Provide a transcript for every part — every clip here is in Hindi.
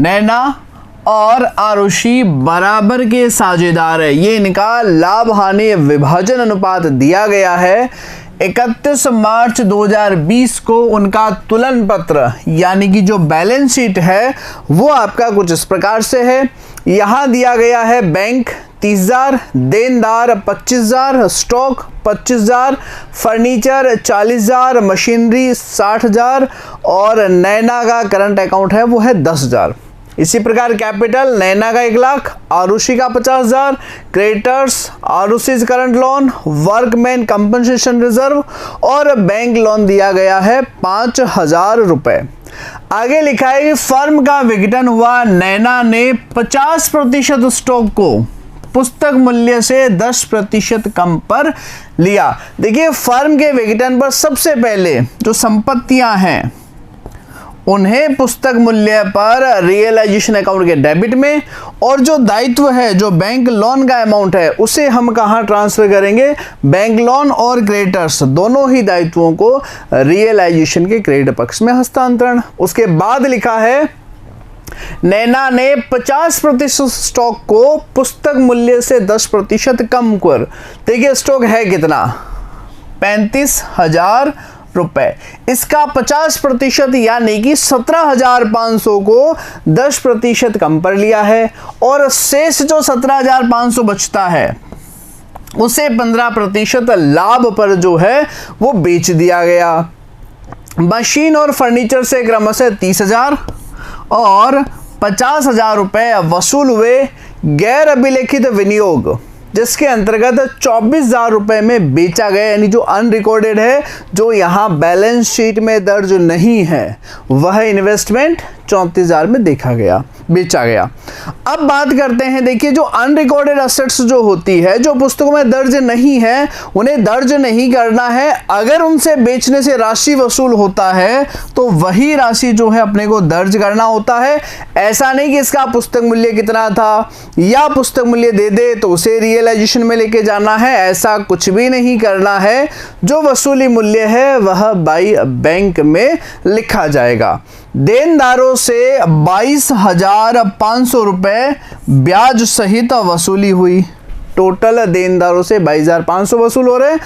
नैना और आरुषि बराबर के साझेदार है। ये इनका लाभ हानि विभाजन अनुपात दिया गया है। 31 मार्च 2020 को उनका तुलन पत्र यानी कि जो बैलेंस शीट है वो आपका कुछ इस प्रकार से है। यहाँ दिया गया है बैंक 30,000, देनदार 25,000, स्टॉक 25,000, फर्नीचर 40,000, मशीनरी 60,000 और नैना का करंट अकाउंट है वो है 10,000। इसी प्रकार कैपिटल नैना का 1,00,000, आरुषि का 50,000, creditors Aarushi current loan, workman compensation reserve और बैंक लोन दिया गया है 5,000 रुपए। आगे लिखा है कि फर्म का विघटन हुआ। नैना ने 50% स्टॉक को पुस्तक मूल्य से 10% कम पर लिया। देखिए फर्म के विघटन पर सबसे पहले जो संपत्तियां हैं उन्हें पुस्तक मूल्य पर रियलाइजेशन अकाउंट के डेबिट में, और जो दायित्व है जो बैंक लोन का अमाउंट है उसे हम कहाँ ट्रांसफर करेंगे, बैंक लोन और क्रेडिटर्स दोनों ही दायित्वों को रियलाइजेशन के क्रेडिट पक्ष में हस्तांतरण। उसके बाद लिखा है नैना ने 50% स्टॉक को पुस्तक मूल्य से 10% कम कर। देखिए स्टॉक है कितना, 35,000 रुपए। इसका 50% यानी कि 17,500 को 10% कम पर लिया है और शेष जो 17,500 बचता है उसे 15% लाभ पर जो है वो बेच दिया गया। मशीन और फर्नीचर से क्रमशः 30,000 और 50,000 रुपए वसूल हुए। गैर अभिलेखित विनियोग जिसके अंतर्गत 24,000 रुपए में बेचा गया, यानी जो अनरिकॉर्डेड है, जो यहाँ बैलेंस शीट में दर्ज नहीं है, वह इन्वेस्टमेंट 34,000 में बेचा गया। अब बात करते हैं, देखिए जो अनरिकॉर्डेड असेट्स जो होती है, जो पुस्तकों में दर्ज नहीं है, उन्हें दर्ज नहीं करना है। अगर उनसे बेचने से राशि वसूल होता है तो वही राशि जो है अपने को दर्ज करना होता है। ऐसा नहीं कि इसका पुस्तक मूल्य कितना था या पुस्तक मूल्य दे दे तो उसे रियलाइजेशन में लेके जाना है, ऐसा कुछ भी नहीं करना है। जो वसूली मूल्य है वह बाई बैंक में लिखा जाएगा। देनदारों से 22,500 रुपए ब्याज सहित वसूली हुई। टोटल देनदारों से 22,500 वसूल हो रहे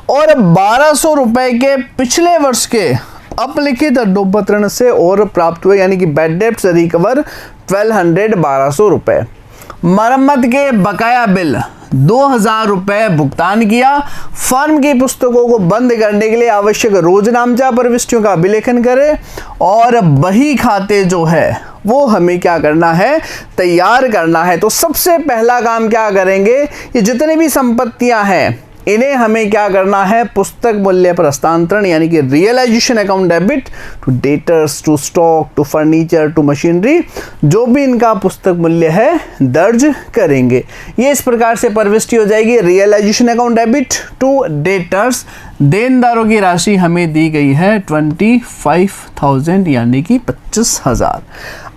और 1,200 रुपए के पिछले वर्ष के अपलिखित अड्डोपत्र से और प्राप्त हुए, यानी कि बैड डेब्ट्स रिकवर 1,200 रुपए। मरम्मत के बकाया बिल 2,000 रुपए भुगतान किया। फर्म की पुस्तकों को बंद करने के लिए आवश्यक रोजनामचा प्रविष्टियों का अभिलेखन करें और बही खाते जो है वो हमें क्या करना है, तैयार करना है। तो सबसे पहला काम क्या करेंगे, ये जितनी भी संपत्तियां हैं इन्हें हमें क्या करना है, पुस्तक मूल्य पर हस्तांतरण यानी कि realisation account debit to debtors, to stock, to furniture, to machinery, जो भी इनका पुस्तक मूल्य है दर्ज करेंगे। ये इस प्रकार से प्रविष्टि हो जाएगी। Realisation account debit to debtors, देनदारों की राशि हमें दी गई है 25,000 यानी कि 25,000।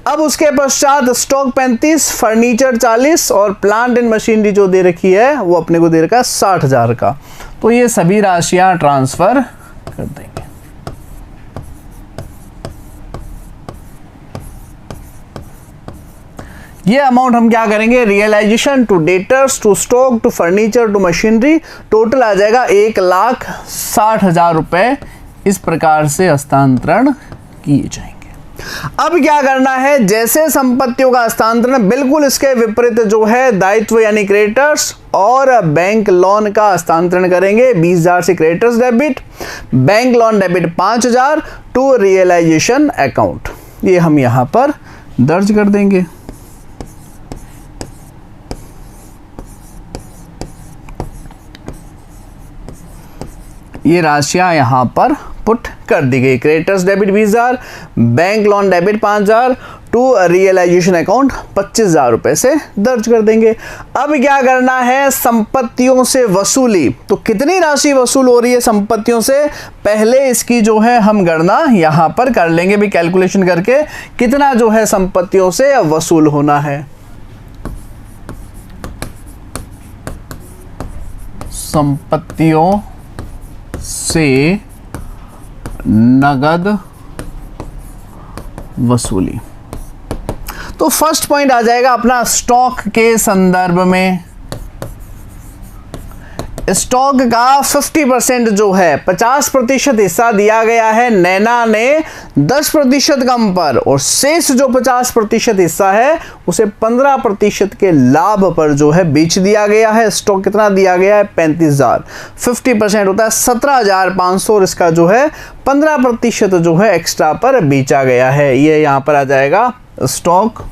अब उसके पश्चात स्टॉक 35, फर्नीचर 40 और प्लांट एंड मशीनरी जो दे रखी है वो अपने को दे रखा है 60,000 का। तो ये सभी राशियां ट्रांसफर कर देंगे। ये अमाउंट हम क्या करेंगे, realisation to debtors, to stock, to furniture, to machinery, total आ जाएगा 1,60,000 रुपए। इस प्रकार से हस्तांतरण किए जाएंगे। अब क्या करना है, जैसे संपत्तियों का हस्तांतरण बिल्कुल इसके विपरीत जो है दायित्व यानी क्रेडिटर्स और बैंक लोन का हस्तांतरण करेंगे। 20,000 से creditors debit, bank loan debit 5,000 to realisation account. ये हम यहां पर दर्ज कर देंगे। ये राशियां यहां पर पुट कर दी गई। Creditors debit 20,000, bank loan debit 5,000 to realisation account 25,000 रुपए से दर्ज कर देंगे। अब क्या करना है, संपत्तियों से वसूली। तो कितनी राशि वसूल हो रही है संपत्तियों से, पहले इसकी जो है हम गणना यहां पर कर लेंगे भी, कैलकुलेशन करके कितना जो है संपत्तियों से वसूल होना है। संपत्तियों से नगद वसूली। तो फर्स्ट पॉइंट आ जाएगा अपना स्टॉक के संदर्भ में। स्टॉक का 50% जो है 50% हिस्सा दिया गया है नैना ने 10% कम पर, और शेष जो 50% हिस्सा है उसे 15% के लाभ पर जो है बेच दिया गया है। स्टॉक कितना दिया गया है? 35,000। 50% होता है 17,500 और इसका जो है 15% जो है एक्स्ट्रा पर बेचा गया है। ये यहां पर आ जाएगा स्टॉक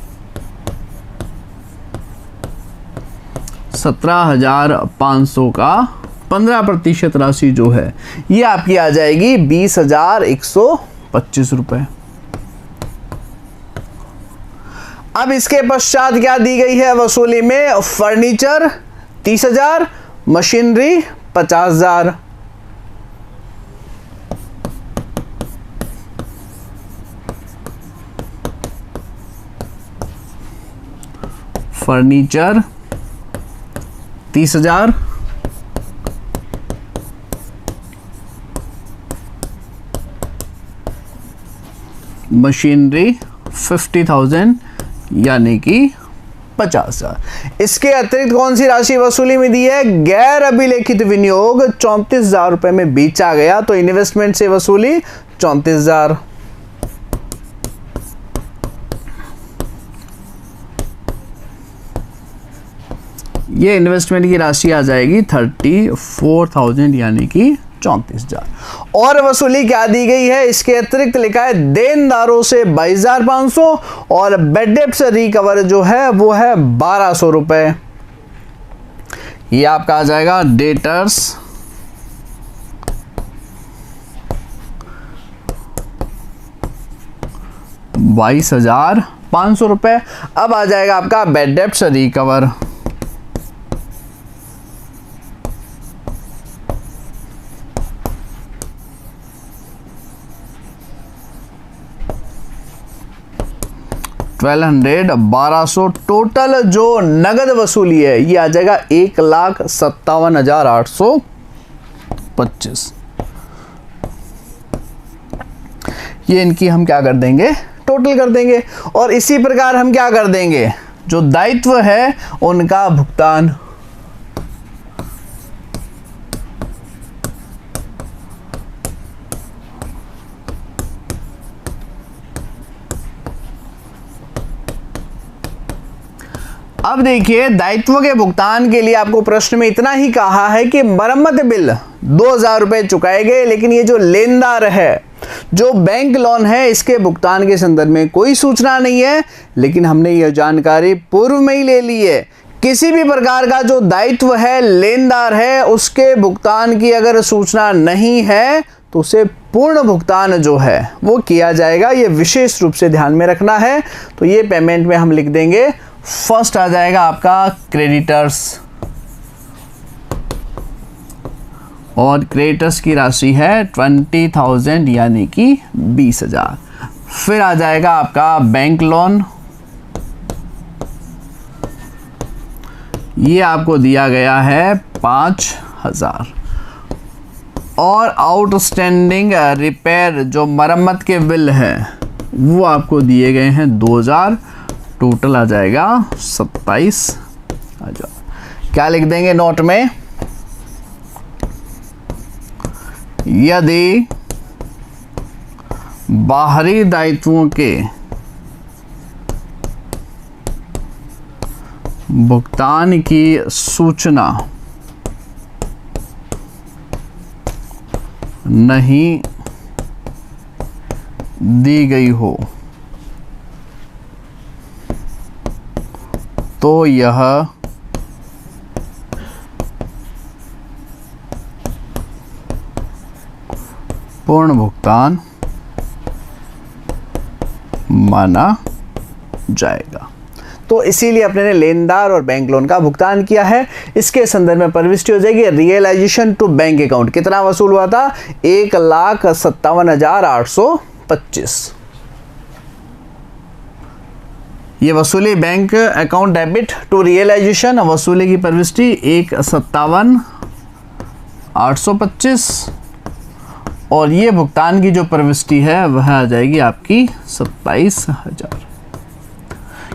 17,500 का 15% राशि जो है ये आपकी आ जाएगी 20,125 रुपए। अब इसके पश्चात क्या दी गई है वसूली में? Furniture 30,000, machinery 50,000। फर्नीचर 30,000, मशीनरी 50,000 यानी कि 50,000। इसके अतिरिक्त कौन सी राशि वसूली में दी है? गैर अभिलेखित विनियोग 34,000 रुपए में बेचा गया, तो इन्वेस्टमेंट से वसूली 34,000। ये इन्वेस्टमेंट की राशि आ जाएगी 34,000 यानी कि 34,000। और वसूली क्या दी गई है? इसके अतिरिक्त लिखा है देनदारों से 22,500 और बैड डेट से रिकवर जो है वो है 1,200 रुपए। ये आपका आ जाएगा डेटर्स 22,500 रुपए। अब आ जाएगा आपका बैड डेट से रिकवर। $1,200 टोटल जो नगद वसूली है ये आ जाएगा 1,57,825। ये इनकी हम क्या कर देंगे? टोटल कर देंगे। और इसी प्रकार हम क्या कर देंगे? जो दायित्व है उनका भुगतान। अब देखिए दायित्व के भुगतान के लिए आपको प्रश्न में इतना ही कहा है कि मरम्मत बिल 2,000 रुपए चुकाए गए, लेकिन ये जो लेनदार है, जो बैंक लोन है, इसके भुगतान के संदर्भ में कोई सूचना नहीं है, लेकिन हमने यह जानकारी पूर्व में ही ले ली है। किसी भी प्रकार का जो दायित्व है, लेनदार है, उसके भुगतान की अगर सूचना नहीं है तो उसे पूर्ण भुगतान जो है वो किया जाएगा। ये विशेष रूप से ध्यान में रखना है। तो ये पेमेंट में हम लिख देंगे, फर्स्ट आ जाएगा आपका क्रेडिटर्स, और क्रेडिटर्स की राशि है 20,000 यानी कि 20,000। फिर आ जाएगा आपका बैंक लोन, ये आपको दिया गया है 5,000। और आउटस्टैंडिंग रिपेयर जो मरम्मत के बिल है वो आपको दिए गए हैं 2,000। टोटल आ जाएगा 27,000। क्या लिख देंगे नोट में? यदि बाहरी दायित्वों के भुगतान की सूचना नहीं दी गई हो तो यह पूर्ण भुगतान माना जाएगा। तो इसीलिए अपने ने लेनदार और बैंक लोन का भुगतान किया है। इसके संदर्भ में प्रविष्टि हो जाएगी रियलाइजेशन टू बैंक अकाउंट। कितना वसूल हुआ था? 1,57,825। ये वसूली bank account debit to realisation, वसूली की प्रविष्टि 1,57,825 और ये भुगतान की जो प्रविष्टि है वह आ जाएगी आपकी 27,000।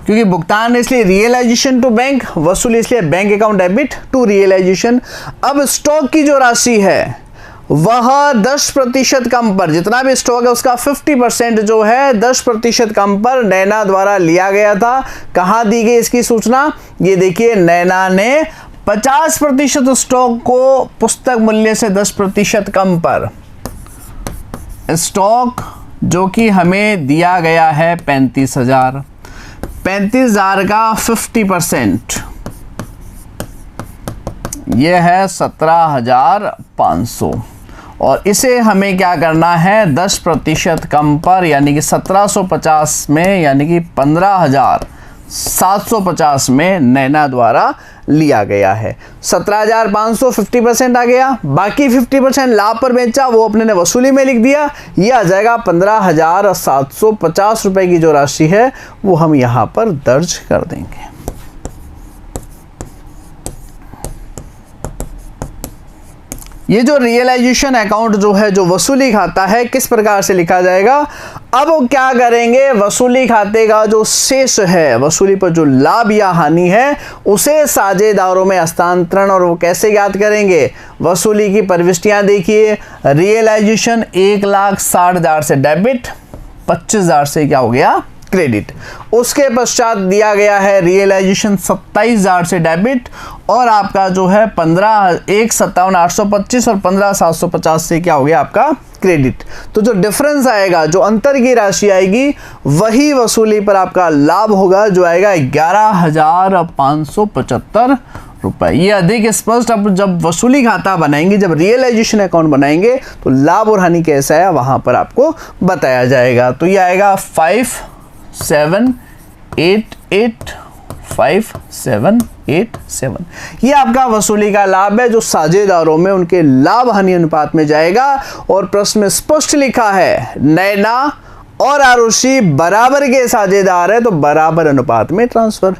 क्योंकि भुगतान इसलिए रियलाइजेशन टू बैंक, वसूली इसलिए bank account debit to realisation. अब स्टॉक की जो राशि है वह 10% कम पर, जितना भी स्टॉक है उसका 50% जो है 10% कम पर नैना द्वारा लिया गया था। कहाँ दी गई इसकी सूचना? ये देखिए, नैना ने 50% स्टॉक को पुस्तक मूल्य से 10% कम पर, स्टॉक जो कि हमें दिया गया है 35,000 का 50% ये है 17,500 और इसे हमें क्या करना है 10% कम पर, यानी कि 1750 में, यानी कि 15,750 में नैना द्वारा लिया गया है। 17,500 50% आ गया, बाकी 50% लाभ पर बेचा वो अपने ने वसूली में लिख दिया। ये आ जाएगा 15,750 रुपए की जो राशि है वो हम यहाँ पर दर्ज कर देंगे। ये जो रियलाइजेशन अकाउंट जो है, जो वसूली खाता है, किस प्रकार से लिखा जाएगा? अब वो क्या करेंगे, वसूली खाते का जो शेष है, वसूली पर जो लाभ या हानि है, उसे साझेदारों में हस्तांतरण। और वो कैसे ज्ञात करेंगे? वसूली की प्रविष्टियां देखिए, रियलाइजेशन 1,60,000 से डेबिट, 25,000 से क्या हो गया? क्रेडिट। उसके पश्चात दिया गया है रियलाइजेशन 27,000 से डेबिट और आपका जो है 1,57,825 और 15,750 से क्या हो गया आपका क्रेडिट। तो जो डिफरेंस आएगा, जो अंतर की राशि आएगी, वही वसूली पर आपका लाभ होगा, जो आएगा 11,575 रुपए। ये अधिक स्पष्ट अब जब वसूली खाता बनाएंगे, जब रियलाइजेशन अकाउंट बनाएंगे तो लाभ और हानि कैसा है वहां पर आपको बताया जाएगा। तो ये आएगा 5,788,5,787। ये आपका वसूली का लाभ है जो साझेदारों में उनके लाभ हानि अनुपात में जाएगा। और प्रश्न में स्पष्ट लिखा है नैना और आरुषि बराबर के साझेदार है, तो बराबर अनुपात में ट्रांसफर।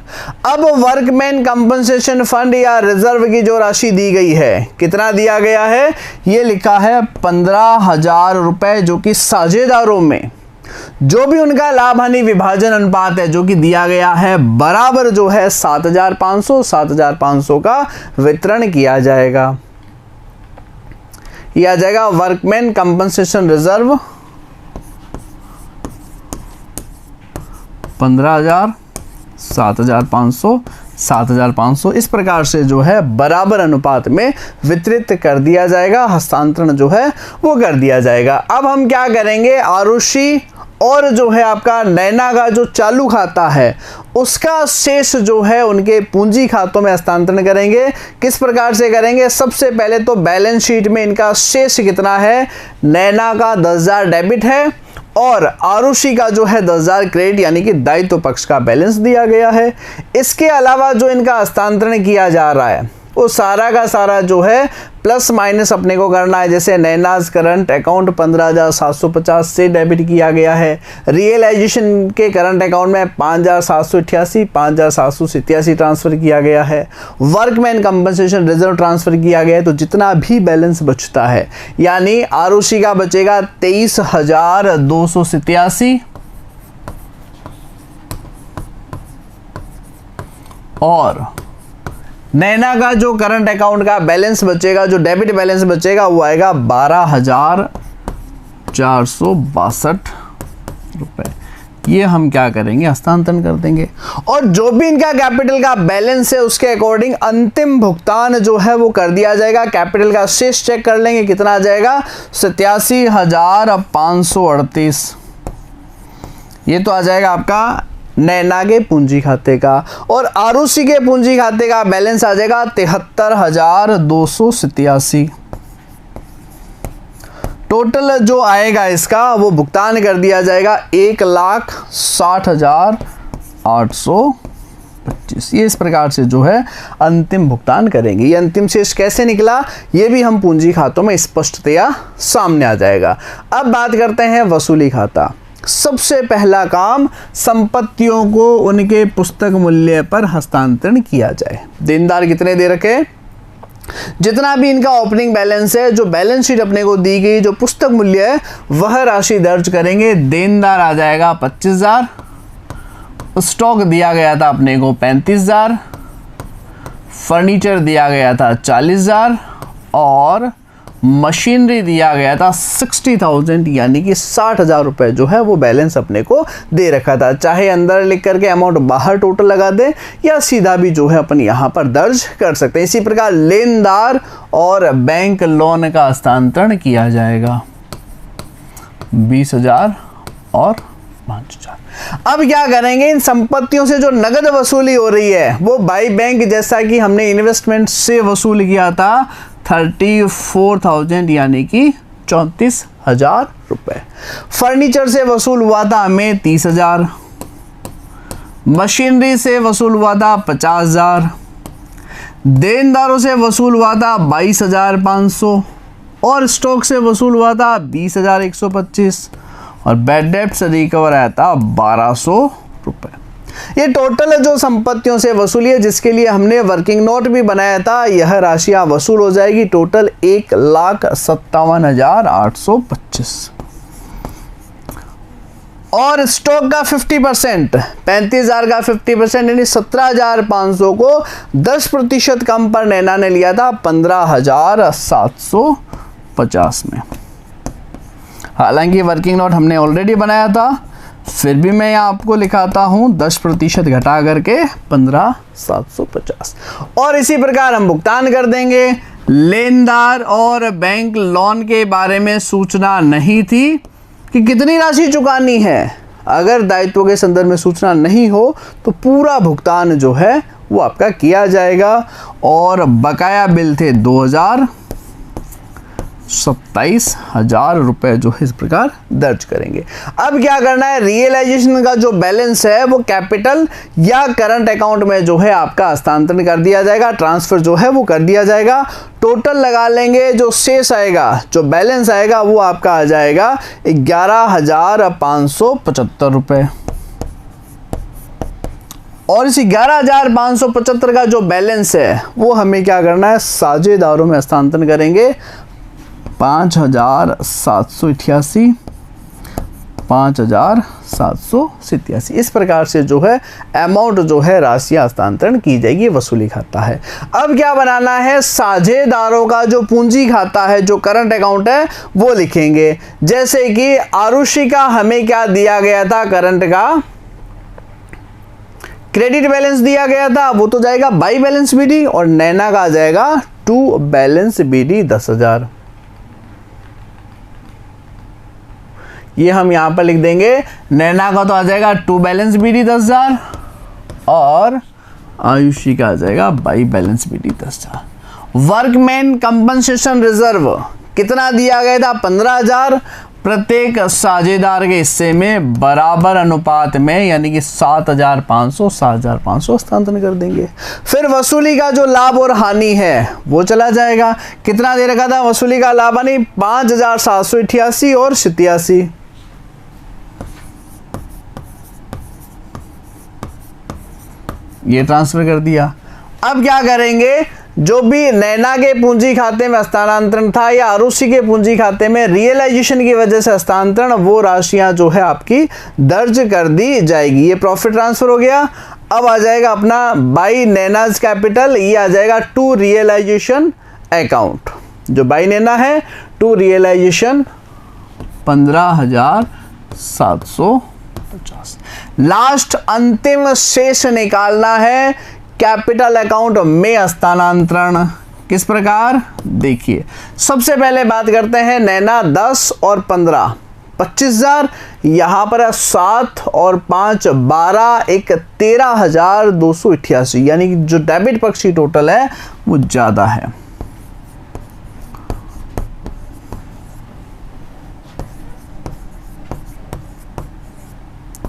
अब वर्कमैन कंपनसेशन फंड या रिजर्व की जो राशि दी गई है, कितना दिया गया है? ये लिखा है 15,000 रुपए, जो कि साझेदारों में जो भी उनका लाभ हानि विभाजन अनुपात है जो कि दिया गया है, बराबर जो है 7,500 का वितरण किया जाएगा। यह आ जाएगा वर्कमैन कंपनसेशन रिजर्व 15,000, 7,500, 7,500 इस प्रकार से जो है बराबर अनुपात में वितरित कर दिया जाएगा, हस्तांतरण जो है वो कर दिया जाएगा। अब हम क्या करेंगे, आरुषि और जो है आपका नैना का जो चालू खाता है उसका शेष जो है उनके पूंजी खातों में हस्तांतरण करेंगे। किस प्रकार से करेंगे? सबसे पहले तो बैलेंस शीट में इनका शेष कितना है, नैना का 10,000 डेबिट है और आरुषि का जो है 10,000 क्रेडिट, यानी कि दायित्व पक्ष का बैलेंस दिया गया है। इसके अलावा जो इनका हस्तांतरण किया जा रहा है वो सारा का सारा जो है प्लस माइनस अपने को करना है। जैसे नैनाज करंट अकाउंट 15,750 से डेबिट किया गया है, रियलाइजेशन के करंट अकाउंट में 5,788, 5,787 ट्रांसफर किया गया है, वर्कमैन कंपनसेशन रिजर्व ट्रांसफर किया गया है। तो जितना भी बैलेंस बचता है, यानी आरुषि का बचेगा 23,287 और नैना का जो करंट अकाउंट का बैलेंस बचेगा, जो डेबिट बैलेंस बचेगा, वो आएगा 12,462 रुपए। ये हम क्या करेंगे, हस्तांतरण कर देंगे। और जो भी इनका कैपिटल का बैलेंस है उसके अकॉर्डिंग अंतिम भुगतान जो है वो कर दिया जाएगा। कैपिटल का शेष चेक कर लेंगे, कितना आ जाएगा 87,538। ये तो आ जाएगा आपका नैना के पूंजी खाते का। और आरुषि के पूंजी खाते का बैलेंस आ जाएगा 73,287। टोटल जो आएगा इसका वो भुगतान कर दिया जाएगा 1,60,825। ये इस प्रकार से जो है अंतिम भुगतान करेंगे। ये अंतिम शेष कैसे निकला ये भी हम पूंजी खातों में स्पष्टतया सामने आ जाएगा। अब बात करते हैं वसूली खाता। सबसे पहला काम, संपत्तियों को उनके पुस्तक मूल्य पर हस्तांतरण किया जाए। देनदार कितने दे रखे, जितना भी इनका ओपनिंग बैलेंस है, जो बैलेंस शीट अपने को दी गई, जो पुस्तक मूल्य है, वह राशि दर्ज करेंगे। देनदार आ जाएगा 25,000 स्टॉक दिया गया था अपने को 35,000, फर्नीचर दिया गया था 40,000 और मशीनरी दिया गया था 60,000, यानी कि 60,000 रुपये जो है वो बैलेंस अपने को दे रखा था। चाहे अंदर लिख करके अमाउंट बाहर टोटल लगा दें या सीधा भी जो है अपन यहाँ पर दर्ज कर सकते हैं। इसी प्रकार लेनदार और बैंक लोन का हस्तांतरण किया जाएगा 20,000 और 5,000। अब क्या करेंगे, इन संपत्तियों से जो नगद वसूली हो रही है वो बाई बैंक, जैसा कि हमने इन्वेस्टमेंट से वसूल किया था 34,000 यानी कि 34,000 रुपये। फर्नीचर से वसूल हुआ था हमें 30,000, मशीनरी से वसूल हुआ था 50,000, देनदारों से वसूल हुआ था 22,500 और स्टॉक से वसूल हुआ था 20,125 और बैड डेट से रिकवर आया था 1,200 रुपये। ये टोटल है जो संपत्तियों से वसूली है, जिसके लिए हमने वर्किंग नोट भी बनाया था। यह राशियां वसूल हो जाएगी टोटल 1,57,825 और स्टॉक का 50%, 35,000 का 50% यानी 17,500 को 10% कम पर नैना ने लिया था 15,750 में। हालांकि वर्किंग नोट हमने ऑलरेडी बनाया था, फिर भी मैं यहाँ आपको लिखाता हूँ 10% घटा करके 15,750 और इसी प्रकार हम भुगतान कर देंगे। लेनदार और बैंक लोन के बारे में सूचना नहीं थी कि कितनी राशि चुकानी है। अगर दायित्व के संदर्भ में सूचना नहीं हो तो पूरा भुगतान जो है वो आपका किया जाएगा और बकाया बिल थे 27,000 रुपये जो है इस प्रकार दर्ज करेंगे। अब क्या करना है, रियलाइजेशन का जो बैलेंस है वो कैपिटल या करंट अकाउंट में जो है आपका हस्तांतरण कर दिया जाएगा, ट्रांसफर जो है वो कर दिया जाएगा। टोटल लगा लेंगे, जो शेष आएगा, जो बैलेंस आएगा वो आपका आ जाएगा 11,575 रुपये और इस 11,575 का जो बैलेंस है वो हमें क्या करना है, साझेदारों में हस्तांतरण करेंगे 5,788, 5,787। इस प्रकार से जो है अमाउंट जो है राशि हस्तांतरण की जाएगी, वसूली खाता है। अब क्या बनाना है, साझेदारों का जो पूंजी खाता है, जो करंट अकाउंट है वो लिखेंगे। जैसे कि आरुषि का हमें क्या दिया गया था, करंट का क्रेडिट बैलेंस दिया गया था, वो तो जाएगा बाई बैलेंस बीडी और नैना का आ जाएगा टू बैलेंस बीडी 10,000। ये हम यहां पर लिख देंगे। नैना का तो आ जाएगा टू बैलेंस बीडी 10,000 और आयुषी का आ जाएगा by balance BD 10,000। Workman compensation reserve कितना दिया गया था, 15,000। प्रत्येक साझेदार के हिस्से में बराबर अनुपात में यानी कि 7,500 हस्तांतरण कर देंगे। फिर वसूली का जो लाभ और हानि है वो चला जाएगा। कितना दे रखा था वसूली का लाभ हानि, 5,788 और 87। ये ट्रांसफर कर दिया। अब क्या करेंगे, जो भी नैना के पूंजी खाते में हस्तांतरण था या आरुषि के पूंजी खाते में रियलाइजेशन की वजह से हस्तांतरण, वो राशियां जो है आपकी दर्ज कर दी जाएगी। ये प्रॉफिट ट्रांसफर हो गया। अब आ जाएगा अपना बाई नैनाज कैपिटल, ये आ जाएगा टू रियलाइजेशन अकाउंट। जो बाई नैना है टू रियलाइजेशन 15,750। लास्ट अंतिम शेष निकालना है कैपिटल अकाउंट में हस्तांतरण। किस प्रकार, देखिए सबसे पहले बात करते हैं नैना 10 और 15, 25,000। यहाँ पर है 7 और 5 12, एक 13,288, यानी कि जो डेबिट पक्ष की टोटल है वो ज़्यादा है।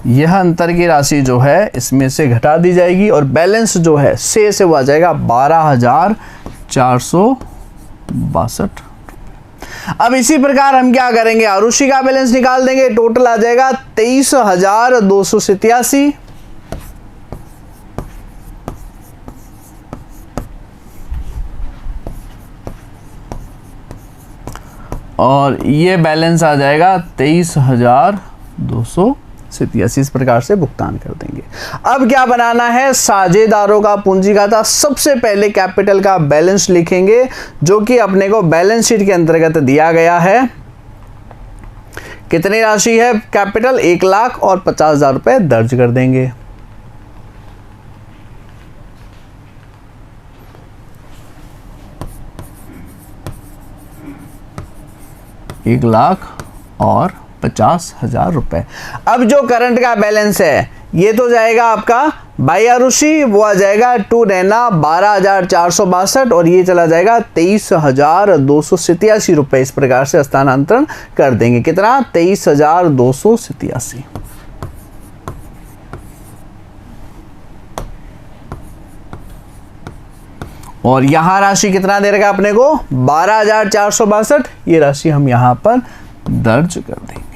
यह अंतर की राशि जो है इसमें से घटा दी जाएगी और बैलेंस जो है से वो आ जाएगा 12,462। अब इसी प्रकार हम क्या करेंगे, आरुषि का बैलेंस निकाल देंगे। टोटल आ जाएगा 23,287 और ये बैलेंस आ जाएगा 23,288। 87 इस प्रकार से भुगतान कर देंगे। अब क्या बनाना है, साझेदारों का पूंजी खाता। सबसे पहले कैपिटल का बैलेंस लिखेंगे जो कि अपने को बैलेंस शीट के अंतर्गत दिया गया है। कितनी राशि है कैपिटल, 1,50,000 रुपए दर्ज कर देंगे। $1,50,000 रुपए। अब जो करंट का बैलेंस है ये तो जाएगा आपका बाई आरुषि, वो आ जाएगा 2 नैना 12,462 और ये चला जाएगा 23,287 रुपए। इस प्रकार से हस्तांतरण कर देंगे। कितना, 23,287। और यहां राशि कितना दे रखा अपने को, 12,462। ये राशि हम यहां पर दर्ज कर देंगे।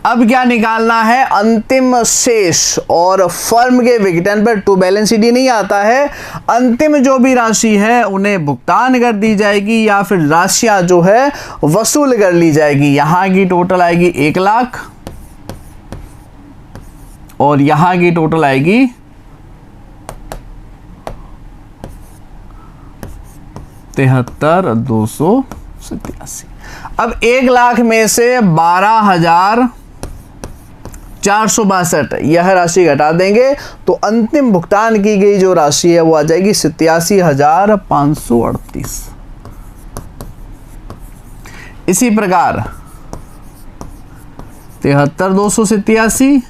अब क्या निकालना है, अंतिम शेष। और फर्म के विघटन पर टू बैलेंस शीट नहीं आता है। अंतिम जो भी राशि है उन्हें भुगतान कर दी जाएगी या फिर राशियां जो है वसूल कर ली जाएगी। यहां की टोटल आएगी 1,00,000 और यहां की टोटल आएगी 73,287। अब 1,00,000 में से 12,462 यह राशि घटा देंगे तो अंतिम भुगतान की गई जो राशि है वो आ जाएगी 87,538। इसी प्रकार 73,287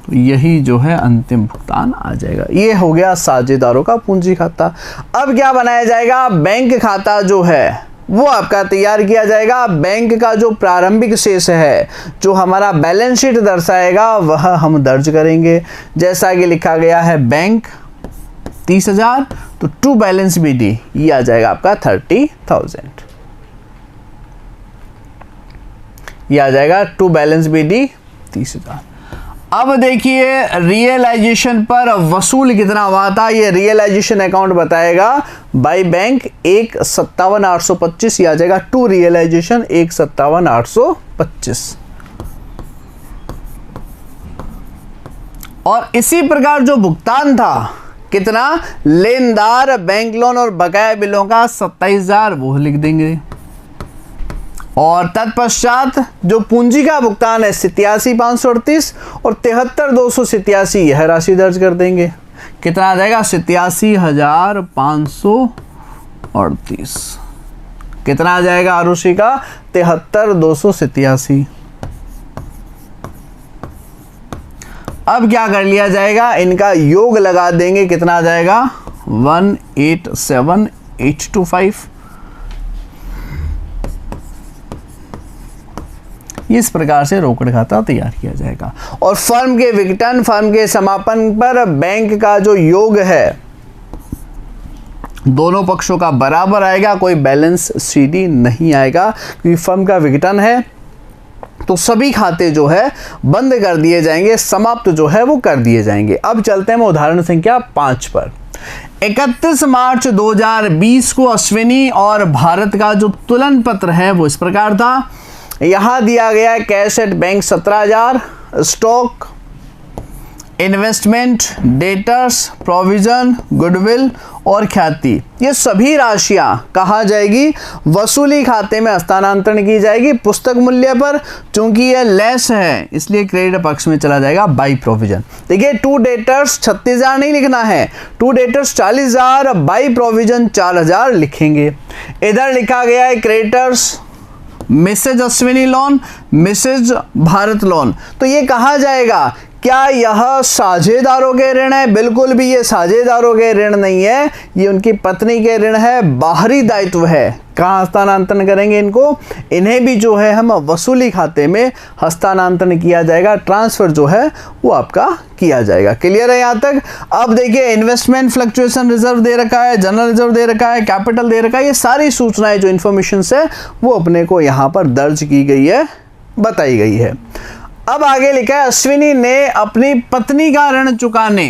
तो यही जो है अंतिम भुगतान आ जाएगा। ये हो गया साझेदारों का पूंजी खाता। अब क्या बनाया जाएगा, बैंक खाता जो है वो आपका तैयार किया जाएगा। बैंक का जो प्रारंभिक शेष है जो हमारा बैलेंस शीट दर्शाएगा वह हम दर्ज करेंगे। जैसा कि लिखा गया है बैंक 30,000 तो टू बैलेंस BD ये आ जाएगा आपका 30,000। ये आ जाएगा टू बैलेंस BD 30,000। अब देखिए रियलाइजेशन पर वसूल कितना हुआ था, ये रियलाइजेशन अकाउंट बताएगा बाय बैंक 1,57,825 आ जाएगा। To realisation 1,57,825। और इसी प्रकार जो भुगतान था कितना, लेनदार बैंक लोन और बकाया बिलों का 27,000 वो लिख देंगे। और तत्पश्चात जो पूंजी का भुगतान है 87,538 और 73,287 यह राशि दर्ज कर देंगे। कितना आ जाएगा, 87,538। कितना आ जाएगा आरुषि का, 73,287। अब क्या कर लिया जाएगा, इनका योग लगा देंगे। कितना आ जाएगा, 187,825। इस प्रकार से रोकड़ खाता तैयार किया जाएगा। और फर्म के विघटन, फर्म के समापन पर बैंक का जो योग है दोनों पक्षों का बराबर आएगा, कोई बैलेंस CD नहीं आएगा क्योंकि फर्म का विघटन है तो सभी खाते जो है बंद कर दिए जाएंगे, समाप्त जो है वो कर दिए जाएंगे। अब चलते हैं उदाहरण संख्या 5 पर। 31 मार्च 2020 को अश्विनी और भारत का जो तुलन पत्र है वो इस प्रकार था। यहां दिया गया है cash at bank 17,000, stock, investment, debtors, provision, goodwill और ख्याति। ये सभी राशियां कहाँ जाएगी, वसूली खाते में हस्तांतरण की जाएगी पुस्तक मूल्य पर। चूंकि ये लेस है इसलिए क्रेडिट पक्ष में चला जाएगा बाई प्रोविजन। देखिए टू डेटर्स 36,000 नहीं लिखना है, टू डेटर्स 40,000, बाई प्रोविजन 4,000 लिखेंगे। इधर लिखा गया है creditors Mrs Ashwini loan, Mrs Bharat loan. तो ये कहा जाएगा, क्या यह साझेदारों के ऋण है? बिल्कुल भी ये साझेदारों के ऋण नहीं है, ये उनकी पत्नी के ऋण है, बाहरी दायित्व है। कहाँ हस्तांतरण करेंगे इनको, इन्हें भी जो है हम वसूली खाते में हस्तांतरण किया जाएगा, ट्रांसफर जो है वो आपका किया जाएगा। क्लियर है यहाँ तक? अब देखिए इन्वेस्टमेंट फ्लक्चुएशन रिजर्व दे रखा है, जनरल रिजर्व दे रखा है, कैपिटल दे रखा है। ये सारी सूचनाएं जो इन्फॉर्मेशन है वो अपने को यहाँ पर दर्ज की गई है, बताई गई है। अब आगे लिखा है अश्विनी ने अपनी पत्नी का ऋण चुकाने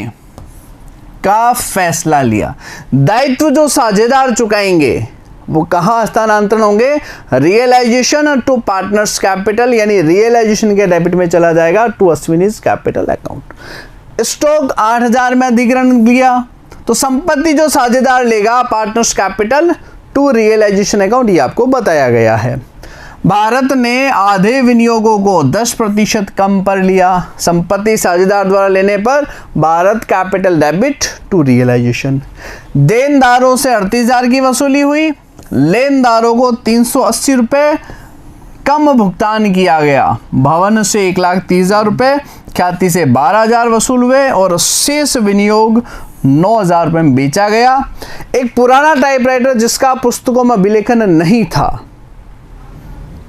का फैसला लिया। दायित्व जो साझेदार चुकाएंगे वो कहाँ हस्तांतरण होंगे? रियलाइजेशन टू पार्टनर्स कैपिटल, यानी रियलाइजेशन के डेबिट में चला जाएगा to Ashwini's capital account. Stock 8000 में अधिग्रहण किया तो संपत्ति जो साझेदार लेगा partners capital to realisation account, ये आपको बताया गया है। भारत ने आधे विनियोगों को 10% कम पर लिया, संपत्ति साझेदार द्वारा लेने पर Bharat capital debit to realisation. देनदारों से 38,000 की वसूली हुई, लेनदारों को 380 रुपये कम भुगतान किया गया। भवन से 1,30,000 रुपये, ख्याति से 12,000 वसूल हुए और शेष विनियोग 9,000 रुपये में बेचा गया। एक पुराना टाइपराइटर जिसका पुस्तकों में अभिलेखन नहीं था,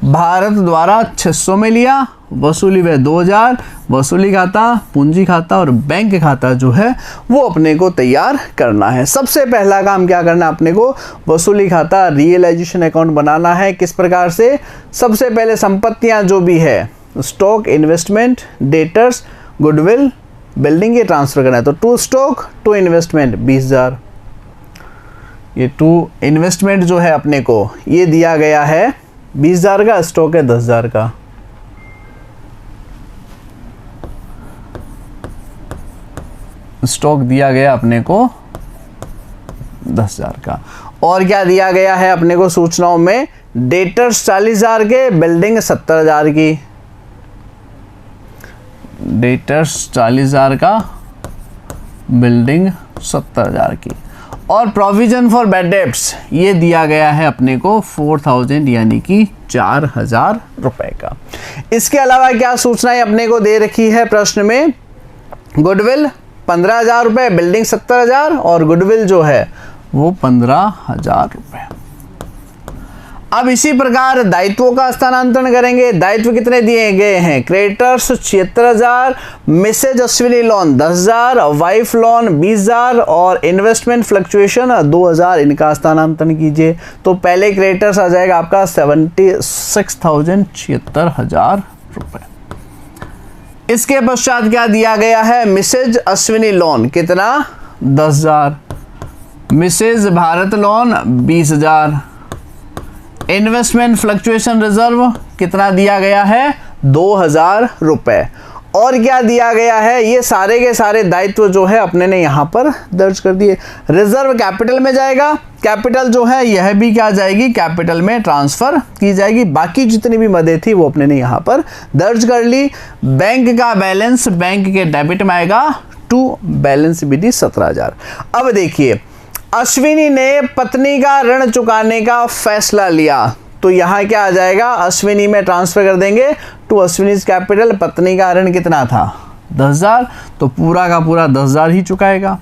भारत द्वारा 600 में लिया, वसूली हुए 2,000। वसूली खाता, पूंजी खाता और बैंक खाता जो है वो अपने को तैयार करना है। सबसे पहला काम क्या करना है अपने को? वसूली खाता रियलाइजेशन अकाउंट बनाना है। किस प्रकार से? सबसे पहले संपत्तियां जो भी है, stock, investment, debtors, goodwill, building, ये ट्रांसफर करना है। तो टू स्टॉक टू इन्वेस्टमेंट 20,000, ये टू इन्वेस्टमेंट जो है अपने को ये दिया गया है 20,000 का, स्टॉक है 10,000 का। स्टॉक दिया गया अपने को 10,000 का। और क्या दिया गया है अपने को सूचनाओं में? डेटर्स 40,000 के, बिल्डिंग 70,000 की। डेटर्स 40,000 का, बिल्डिंग 70,000 की। और प्रोविजन फॉर बैड डेब्ट्स ये दिया गया है अपने को 4,000 यानी कि 4,000 रुपए का। इसके अलावा क्या सूचनाएं अपने को दे रखी है प्रश्न में? गुडविल 15,000 रुपये, बिल्डिंग 70,000 और गुडविल जो है वो 15,000 रुपये। अब इसी प्रकार दायित्वों का हस्तांतरण करेंगे। दायित्व कितने दिए गए हैं? Creditors 76,000, Mrs Ashwini loan 10,000, wife loan 20,000 और इन्वेस्टमेंट फ्लक्चुएशन 2,000, इनका हस्तांतरण कीजिए। तो पहले क्रेडिटर्स आ जाएगा आपका 76,000 रुपये। इसके पश्चात क्या दिया गया है? मिसेज अश्विनी लोन कितना? 10,000, Mrs Bharat loan 20,000, investment fluctuation reserve कितना दिया गया है? 2,000 रुपये। और क्या दिया गया है? ये सारे के सारे दायित्व जो है अपने ने यहाँ पर दर्ज कर दिए। रिजर्व कैपिटल में जाएगा, कैपिटल जो है यह भी क्या जाएगी? कैपिटल में ट्रांसफर की जाएगी। बाकी जितनी भी मदें थी वो अपने ने यहाँ पर दर्ज कर ली। बैंक का बैलेंस बैंक के डेबिट में आएगा टू बैलेंस विधि 17,000। अब देखिए, अश्विनी ने पत्नी का ऋण चुकाने का फैसला लिया तो यहाँ क्या आ जाएगा? अश्विनी में ट्रांसफर कर देंगे टू अश्विनीज कैपिटल। पत्नी का ऋण कितना था? 10,000, तो पूरा का पूरा 10,000 ही चुकाएगा।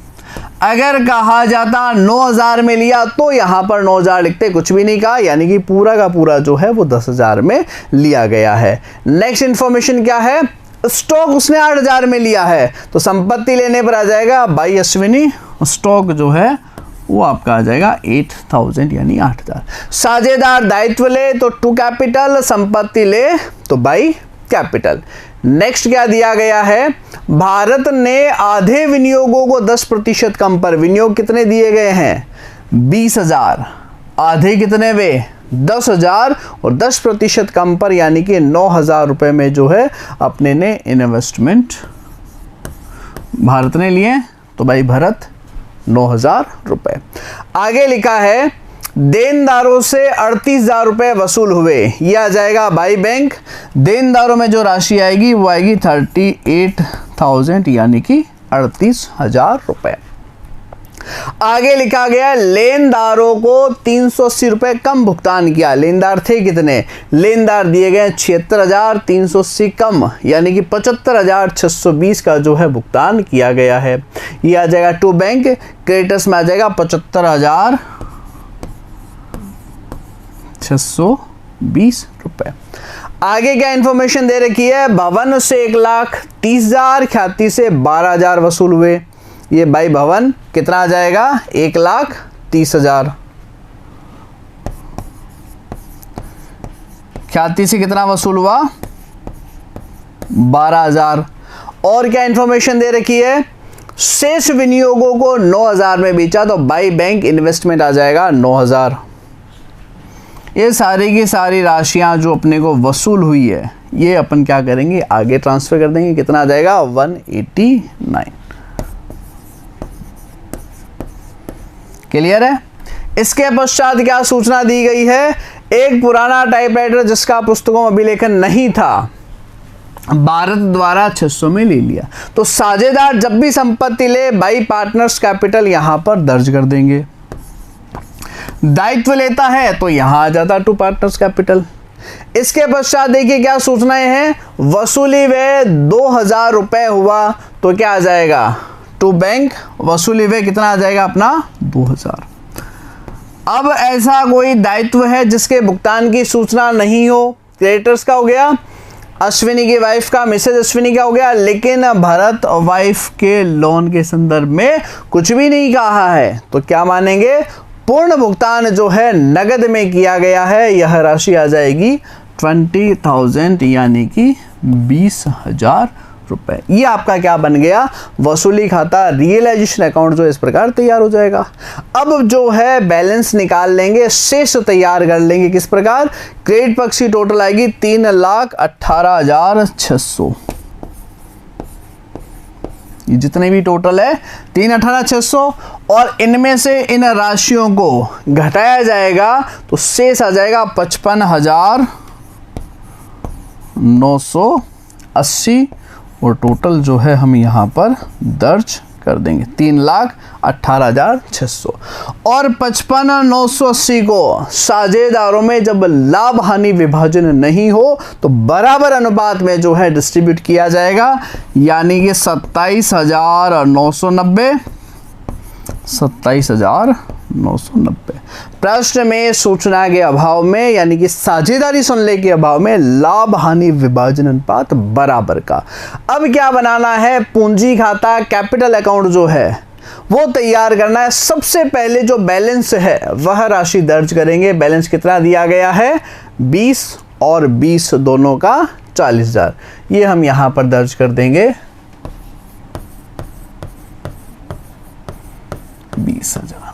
अगर कहा जाता 9,000 में लिया तो यहाँ पर 9,000 लिखते, कुछ भी नहीं कहा, यानी कि पूरा का पूरा जो है वो 10,000 में लिया गया है। नेक्स्ट इंफॉर्मेशन क्या है? स्टॉक उसने 8,000 में लिया है तो संपत्ति लेने पर आ जाएगा बाई अश्विनी। स्टॉक जो है वो आपका आ जाएगा 8,000 यानी 8,000। साझेदार दायित्व ले तो टू कैपिटल, संपत्ति ले तो बाई कैपिटल। नेक्स्ट क्या दिया गया है? भारत ने आधे विनियोगों को 10% कम पर, विनियोग कितने दिए गए हैं? 20,000, आधे कितने वे? 10,000 और 10% कम पर यानी कि 9,000 रुपये में जो है अपने ने इन्वेस्टमेंट भारत ने लिए तो भाई भारत 9,000 रुपये। आगे लिखा है देनदारों से 38,000 रुपये वसूल हुए, ये आ जाएगा बाई बैंक। देनदारों में जो राशि आएगी वो आएगी 38,000 यानी कि 38,000 रुपये। आगे लिखा गया लेनदारों को 380 रुपये कम भुगतान किया। लेनदार थे कितने? लेनदार दिए गए 76,380 कम यानी कि 75,620 का जो है भुगतान किया गया है। ये आ जाएगा टू बैंक। क्रेडिटर्स में आ जाएगा 75,620 रुपये। आगे क्या इंफॉर्मेशन दे रखी है? भवन से 1,30,000, ख्याति से 12,000 वसूल हुए। ये बाई भवन कितना आ जाएगा? 1,30,000। ख्याति से कितना वसूल हुआ? 12,000। और क्या इंफॉर्मेशन दे रखी है? शेष विनियोगों को 9,000 में बेचा तो बाई बैंक इन्वेस्टमेंट आ जाएगा 9,000। ये सारी की सारी राशियां जो अपने को वसूल हुई है ये अपन क्या करेंगे, आगे ट्रांसफर कर देंगे। कितना आ जाएगा, 189। क्लियर है। इसके पश्चात क्या सूचना दी गई है, एक पुराना टाइपराइटर जिसका पुस्तकों में अभिलेखन नहीं था भारत द्वारा 600 में ले लिया। तो साझेदार जब भी संपत्ति ले बाई पार्टनर्स कैपिटल यहां पर दर्ज कर देंगे। दायित्व लेता है तो यहां आ जाता टू पार्टनर्स कैपिटल। इसके पश्चात देखिए क्या सूचनाएं हैं, वसूली व्यय 2000 रुपए हुआ तो क्या आ जाएगा, टू बैंक वसूली व्यय कितना आ जाएगा अपना 2000। अब ऐसा कोई दायित्व है जिसके भुगतान की सूचना नहीं हो, क्रेडिटर्स का हो गया, अश्विनी की वाइफ का, मिसेज अश्विनी का हो गया, लेकिन भरत वाइफ के लोन के संदर्भ में कुछ भी नहीं कहा है, तो क्या मानेंगे, पूर्ण भुगतान जो है नगद में किया गया है। यह राशि आ जाएगी 20,000 यानी कि 20,000 रुपए। ये आपका क्या बन गया, वसूली खाता रियलाइजेशन अकाउंट जो इस प्रकार तैयार हो जाएगा। अब जो है बैलेंस निकाल लेंगे, शेष तैयार कर लेंगे किस प्रकार, क्रेडिट पक्ष की टोटल आएगी 3,18,600। ये जितने भी टोटल है 3,18,600 और इनमें से इन राशियों को घटाया जाएगा तो शेष आ जाएगा 55,980 और टोटल जो है हम यहाँ पर दर्ज कर देंगे 3,18,600 और 55,980 को साझेदारों में जब लाभ हानि विभाजन नहीं हो तो बराबर अनुपात में जो है डिस्ट्रीब्यूट किया जाएगा, यानी कि 27,990 27,990। प्रश्न में सूचना के अभाव में यानी कि साझेदारी सुनने के अभाव में लाभ हानि विभाजन अनुपात बराबर का। अब क्या बनाना है, पूंजी खाता कैपिटल अकाउंट जो है वो तैयार करना है। सबसे पहले जो बैलेंस है वह राशि दर्ज करेंगे। बैलेंस कितना दिया गया है, 20 और 20 दोनों का 40,000। ये हम यहां पर दर्ज कर देंगे 20,000।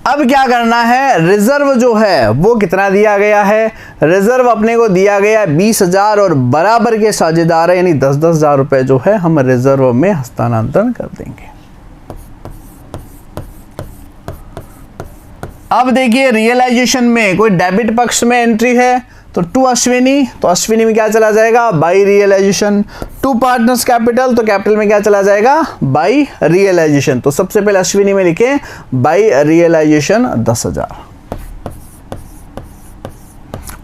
अब क्या करना है, रिजर्व जो है वो कितना दिया गया है, रिजर्व अपने को दिया गया 20,000 और बराबर के साझेदार है यानी 10,000 रुपए जो है हम रिजर्व में हस्तांतरण कर देंगे। अब देखिए रियलाइजेशन में कोई डेबिट पक्ष में एंट्री है तो टू अश्विनी, तो अश्विनी में क्या चला जाएगा, by realisation. To partners capital, तो कैपिटल में क्या चला जाएगा, बाई रियलाइजेशन। तो सबसे पहले अश्विनी में लिखें बाई रियलाइजेशन 10,000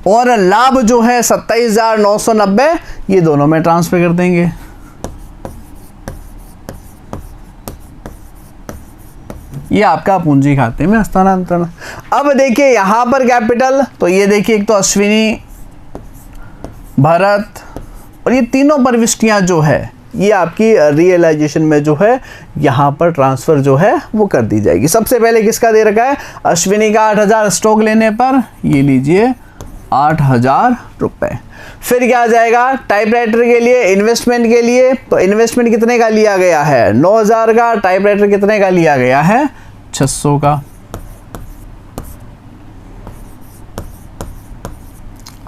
और लाभ जो है 27,990 ये दोनों में ट्रांसफर कर देंगे। ये आपका पूंजी खाते में हस्तांतरण। अब देखिए यहां पर कैपिटल, तो ये देखिए एक तो अश्विनी, भरत और ये तीनों प्रविष्टियां जो है ये आपकी रियलाइजेशन में जो है यहां पर ट्रांसफर जो है वो कर दी जाएगी। सबसे पहले किसका दे रखा है, अश्विनी का 8,000 स्टॉक लेने पर ये लीजिए 8,000 रुपए। फिर क्या आ जाएगा, टाइपराइटर के लिए इन्वेस्टमेंट के लिए, तो इन्वेस्टमेंट कितने का लिया गया है 9,000 का, टाइपराइटर कितने का लिया गया है 600 का।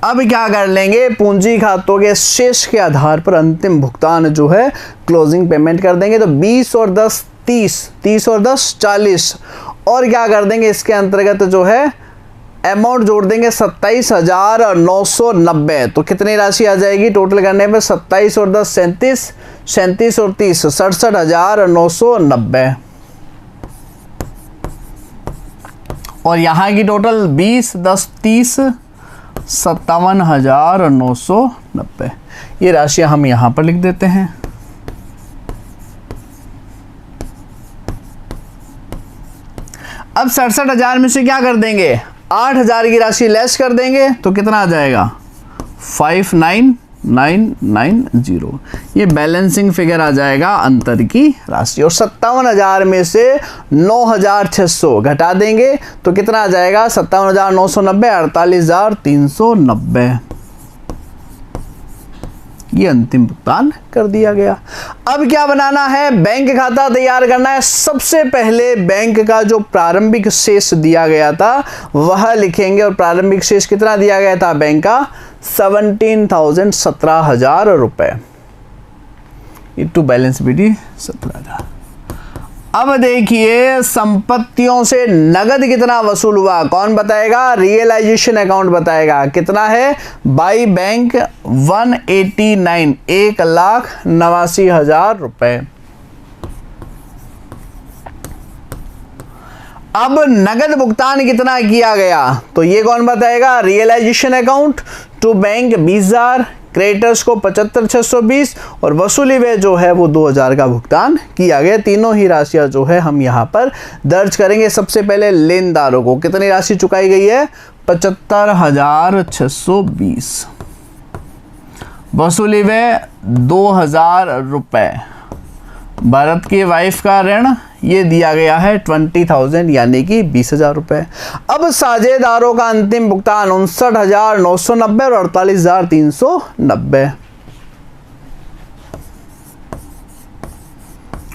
अब क्या कर लेंगे, पूंजी खातों के शेष के आधार पर अंतिम भुगतान जो है क्लोजिंग पेमेंट कर देंगे। तो 20 और 10 30, 30 और 10 40 और क्या कर देंगे इसके अंतर्गत जो है अमाउंट जोड़ देंगे 27,990। तो कितनी राशि आ जाएगी टोटल करने पर, 27 और 10 37, 37 और 30 67,990 और यहाँ की टोटल 20 10 30 57,990। ये राशि हम यहाँ पर लिख देते हैं। अब 67,000 में से क्या कर देंगे, 8,000 की राशि लेस कर देंगे तो कितना आ जाएगा 59,990। ये बैलेंसिंग फिगर आ जाएगा अंतर की राशि। और 57,000 में से 9,600 घटा देंगे तो कितना आ जाएगा 57,990 48,390। ये अंतिम भुगतान कर दिया गया। अब क्या बनाना है, बैंक खाता तैयार करना है। सबसे पहले बैंक का जो प्रारंभिक शेष दिया गया था वह लिखेंगे, और प्रारंभिक शेष कितना दिया गया था बैंक का, 17,000 रुपए। To balance BT 17,000। अब देखिए संपत्तियों से नगद कितना वसूल हुआ, कौन बताएगा, रियलाइजेशन अकाउंट बताएगा। कितना है, बाई बैंक 189, 1,89,000 रुपए। अब नगद भुगतान कितना किया गया, तो ये कौन बताएगा, realisation account to bank 20,000, creditors को 75,620 और वसूली व्यय जो है वो 2,000 का भुगतान किया गया। तीनों ही राशियां जो है हम यहाँ पर दर्ज करेंगे। सबसे पहले लेनदारों को कितनी राशि चुकाई गई है, 75,620, वसूली व्यय 2,000 रुपए। भरत की वाइफ का ऋण ये दिया गया है 20,000 यानी कि 20,000 रुपए। अब साझेदारों का अंतिम भुगतान 59,990 और 48,390।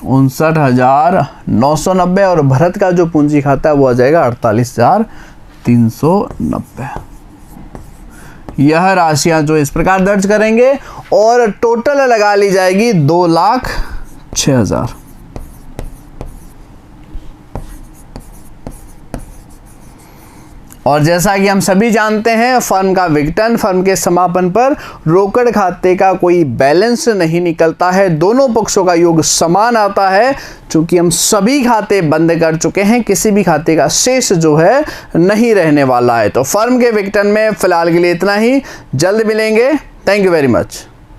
59,990 और भरत का जो पूंजी खाता है वो आ जाएगा 48,390। यह राशियां जो इस प्रकार दर्ज करेंगे और टोटल लगा ली जाएगी 2,06,000। और जैसा कि हम सभी जानते हैं फर्म का विघटन, फर्म के समापन पर रोकड़ खाते का कोई बैलेंस नहीं निकलता है, दोनों पक्षों का योग समान आता है। चूंकि हम सभी खाते बंद कर चुके हैं, किसी भी खाते का शेष जो है नहीं रहने वाला है। तो फर्म के विघटन में फिलहाल के लिए इतना ही, जल्द मिलेंगे। Thank you very much.